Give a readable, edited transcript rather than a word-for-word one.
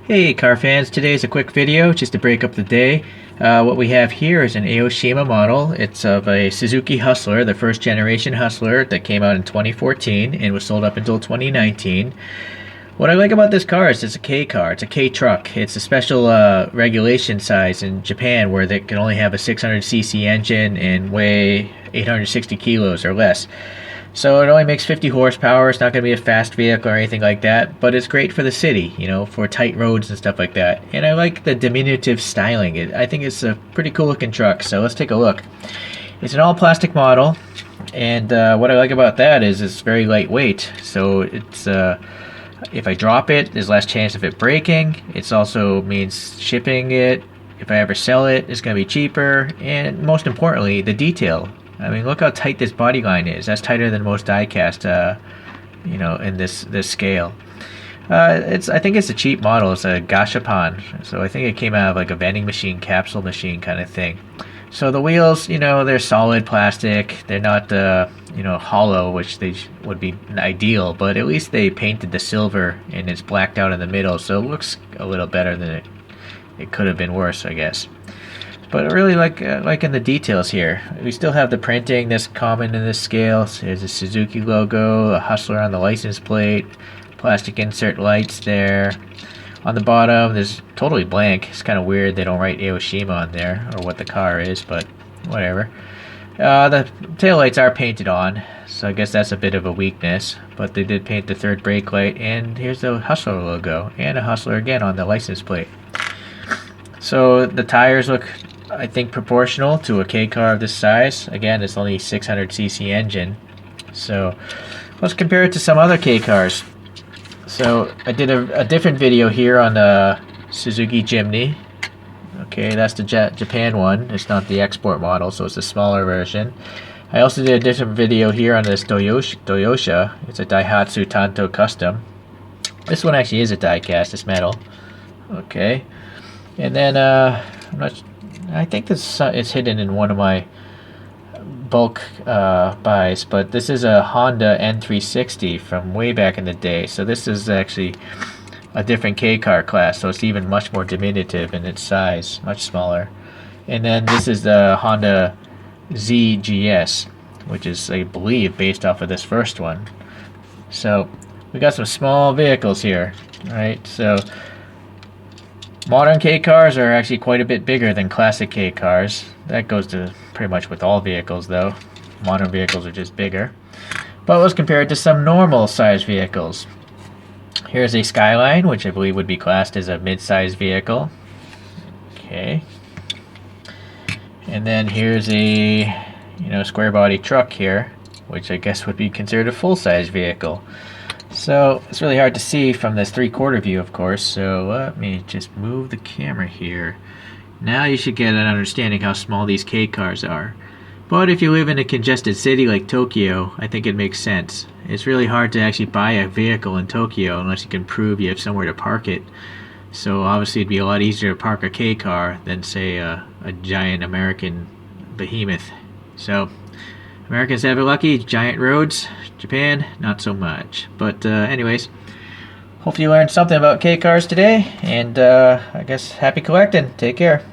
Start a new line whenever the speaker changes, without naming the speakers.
Hey car fans, today's a quick video just to break up the day. What we have here is an Aoshima model. It's of a Suzuki Hustler, the first generation Hustler that came out in 2014 and was sold up until 2019. What I like about this car is it's a K car, it's a K truck. It's a special regulation size in Japan where they can only have a 600cc engine and weigh 860 kilos or less. So it only makes 50 horsepower. It's not going to be a fast vehicle or anything like that, but it's great for the city, for tight roads and stuff like that. And I like the diminutive styling. I think it's a pretty cool looking truck, so let's take a look. It's an all plastic model, and what I like about that is it's very lightweight. So it's if I drop it, there's less chance of it breaking. It also means shipping it. If I ever sell it, it's going to be cheaper, and most importantly, the detail. I mean, look how tight this body line is. That's tighter than most die-cast, in this scale. I think it's a cheap model. It's a gashapan, so I think it came out of like a vending machine, capsule machine kind of thing. So the wheels, they're solid plastic. They're not, hollow, which they would be ideal. But at least they painted the silver and it's blacked out in the middle, so it looks a little better than it could have been worse, I guess. But I really like in the details here. We still have the printing that's common in this scale. So there's a Suzuki logo, a Hustler on the license plate, plastic insert lights there. On the bottom, there's totally blank. It's kind of weird they don't write Aoshima on there or what the car is, but whatever. The taillights are painted on, so I guess that's a bit of a weakness. But they did paint the third brake light, and here's the Hustler logo, and a Hustler again on the license plate. So the tires look, I think, proportional to a K car of this size. Again, it's only 600cc engine. So let's compare it to some other K cars. So I did a different video here on the Suzuki Jimny. Okay, that's the Japan one. It's not the export model, so it's a smaller version. I also did a different video here on this Toyosha. It's a Daihatsu Tanto Custom. This one actually is a die cast. It's metal. Okay, and then I think this is hidden in one of my bulk buys, but this is a Honda N360 from way back in the day. So this is actually a different K car class, so it's even much more diminutive in its size, much smaller. And then this is the Honda ZGS, which is, I believe, based off of this first one. So we got some small vehicles here, right? So modern K cars are actually quite a bit bigger than classic K cars. That goes to pretty much with all vehicles, though. Modern vehicles are just bigger. But let's compare it to some normal size vehicles. Here's a Skyline, which I believe would be classed as a mid-size vehicle. Okay. And then here's a square body truck here, which I guess would be considered a full-size vehicle. So it's really hard to see from this three-quarter view, of course, so let me just move the camera here. Now you should get an understanding how small these K cars are. But if you live in a congested city like Tokyo, I think it makes sense. It's really hard to actually buy a vehicle in Tokyo unless you can prove you have somewhere to park it. So obviously it'd be a lot easier to park a K car than, say, a giant American behemoth. So Americans have it lucky, giant roads. Japan, not so much. But anyways, hopefully you learned something about K cars today, and I guess happy collecting. Take care.